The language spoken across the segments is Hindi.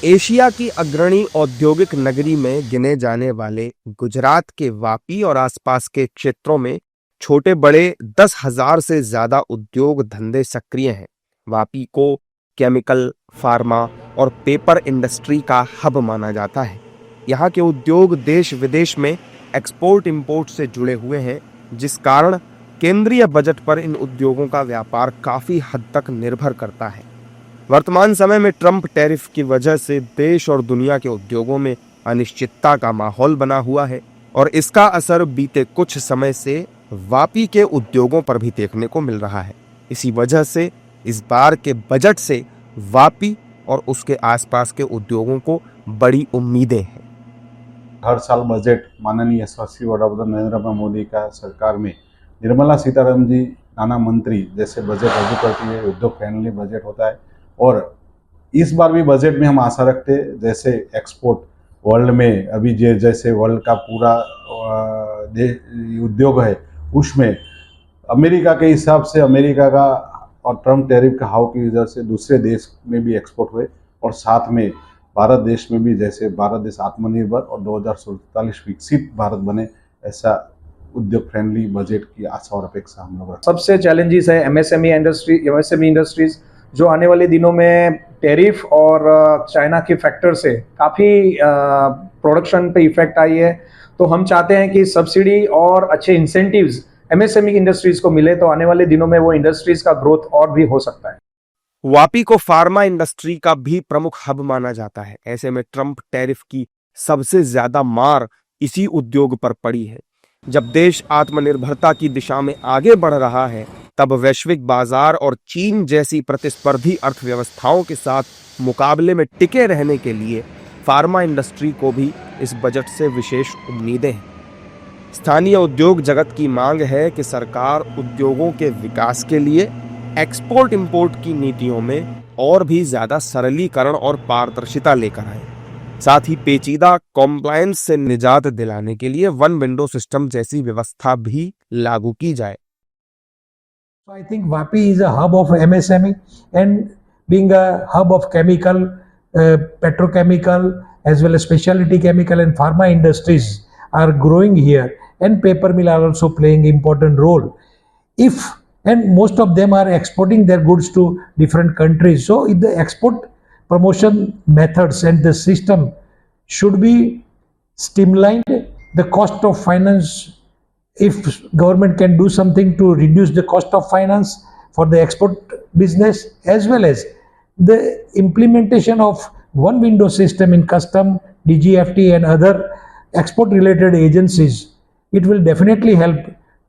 एशिया की अग्रणी औद्योगिक नगरी में गिने जाने वाले गुजरात के वापी और आसपास के क्षेत्रों में छोटे बड़े 10,000 से ज्यादा उद्योग धंधे सक्रिय हैं। वापी को केमिकल, फार्मा और पेपर इंडस्ट्री का हब माना जाता है। यहाँ के उद्योग देश विदेश में एक्सपोर्ट इंपोर्ट से जुड़े हुए हैं, जिस कारण केंद्रीय बजट पर इन उद्योगों का व्यापार काफी हद तक निर्भर करता है। वर्तमान समय में ट्रंप टैरिफ की वजह से देश और दुनिया के उद्योगों में अनिश्चितता का माहौल बना हुआ है और इसका असर बीते कुछ समय से वापी के उद्योगों पर भी देखने को मिल रहा है। इसी वजह से इस बार के बजट से वापी और उसके आसपास के उद्योगों को बड़ी उम्मीदें हैं। हर साल बजट माननीय यशस्वी वडाप्रधान नरेंद्र भाई मोदी का सरकार में निर्मला सीतारमण जी नाना मंत्री जैसे बजट रजू करती है, उद्योग फ्रेंडली बजट होता है। और इस बार भी बजट में हम आशा रखते हैं जैसे एक्सपोर्ट वर्ल्ड में अभी जैसे वर्ल्ड का पूरा उद्योग है, उसमें अमेरिका के हिसाब से अमेरिका का और ट्रम्प टैरिफ का हाव की वजह से दूसरे देश में भी एक्सपोर्ट हुए और साथ में भारत देश में भी जैसे भारत देश आत्मनिर्भर और 2047 विकसित भारत बने, ऐसा उद्योग फ्रेंडली बजट की आशा और अपेक्षा हम लोग। सबसे चैलेंजेस है एमएसएमई इंडस्ट्रीज जो आने वाले दिनों में टैरिफ और चाइना के फैक्टर से काफ़ी प्रोडक्शन पे इफेक्ट आई है। तो हम चाहते हैं कि सब्सिडी और अच्छे इंसेंटिव्स एमएसएमई इंडस्ट्रीज को मिले तो आने वाले दिनों में वो इंडस्ट्रीज का ग्रोथ और भी हो सकता है। वापी को फार्मा इंडस्ट्री का भी प्रमुख हब माना जाता है। ऐसे में ट्रंप टैरिफ की सबसे ज्यादा मार इसी उद्योग पर पड़ी है। जब देश आत्मनिर्भरता की दिशा में आगे बढ़ रहा है, तब वैश्विक बाजार और चीन जैसी प्रतिस्पर्धी अर्थव्यवस्थाओं के साथ मुकाबले में टिके रहने के लिए फार्मा इंडस्ट्री को भी इस बजट से विशेष उम्मीदें हैं। स्थानीय उद्योग जगत की मांग है कि सरकार उद्योगों के विकास के लिए एक्सपोर्ट इंपोर्ट की नीतियों में और भी ज्यादा सरलीकरण और पारदर्शिता लेकर आए। साथ ही पेचीदा कॉम्प्लायंस से निजात दिलाने के लिए वन विंडो सिस्टम जैसी व्यवस्था भी लागू की जाए। So I think Vapi is a hub of MSME and being a hub of chemical, petrochemical as well as specialty chemical and pharma industries are growing here, and paper mill are also playing important role. And most of them are exporting their goods to different countries. So if the export promotion methods and the system should be streamlined, the cost of finance, if government can do something to reduce the cost of finance for the export business as well as the implementation of one window system in custom, DGFT and other export related agencies, it will definitely help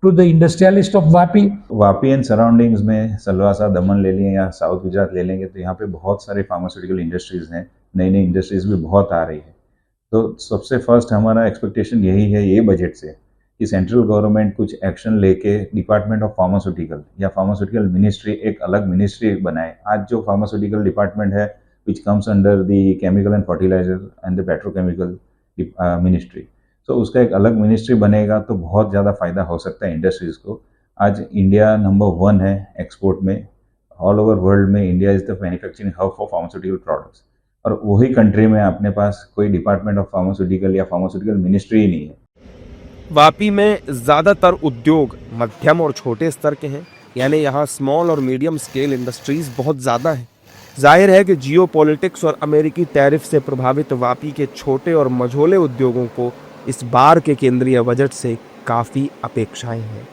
to the industrialist of Vapi and surroundings में सलवासा, दमन ले लें या साउथ गुजरात ले लेंगे तो यहाँ पे बहुत सारे फार्मास्यूटिकल इंडस्ट्रीज हैं, नई नई इंडस्ट्रीज भी बहुत आ रही है। तो सबसे फर्स्ट हमारा एक्सपेक्टेशन यही है ये बजट से कि सेंट्रल गवर्नमेंट कुछ एक्शन लेके डिपार्टमेंट ऑफ फार्मास्यूटिकल या फार्मास्यूटिकल मिनिस्ट्री एक अलग मिनिस्ट्री बनाए। आज जो फार्मास्यूटिकल डिपार्टमेंट है which comes under the chemical and fertiliser and the petrochemical ministry, तो उसका एक अलग मिनिस्ट्री बनेगा तो बहुत ज़्यादा फ़ायदा हो सकता है इंडस्ट्रीज़ को। आज इंडिया नंबर 1 है एक्सपोर्ट में, ऑल ओवर वर्ल्ड में India is the manufacturing hub for pharmaceutical products, और वही कंट्री में अपने पास कोई डिपार्टमेंट ऑफ फार्मास्यूटिकल या फार्मास्यूटिकल मिनिस्ट्री ही नहीं है। वापी में ज़्यादातर उद्योग मध्यम और छोटे स्तर के हैं, यानी यहाँ स्मॉल और मीडियम स्केल इंडस्ट्रीज बहुत ज़्यादा हैं। जाहिर है कि जियोपॉलिटिक्स और अमेरिकी टैरिफ से प्रभावित वापी के छोटे और मझोले उद्योगों को इस बार के केंद्रीय बजट से काफ़ी अपेक्षाएं हैं।